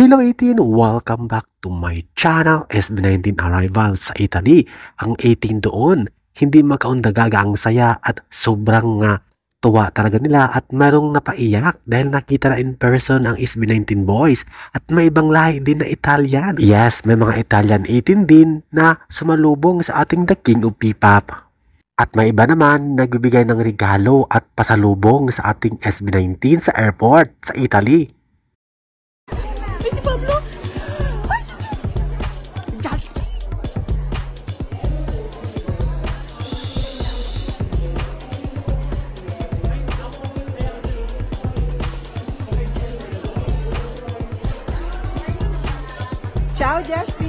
Hello 18! Welcome back to my channel, SB19 Arrival sa Italy. Ang 18 doon, hindi makaundagaga ang saya at sobrang tuwa talaga nila at merong napaiyak dahil nakita na in person ang SB19 boys at may ibang lahi din na Italian. Yes, may mga Italian 18 din na sumalubong sa ating The King of P-Pop. At may iba naman nagbibigay ng regalo at pasalubong sa ating SB19 sa airport sa Italy. Ciao Justin!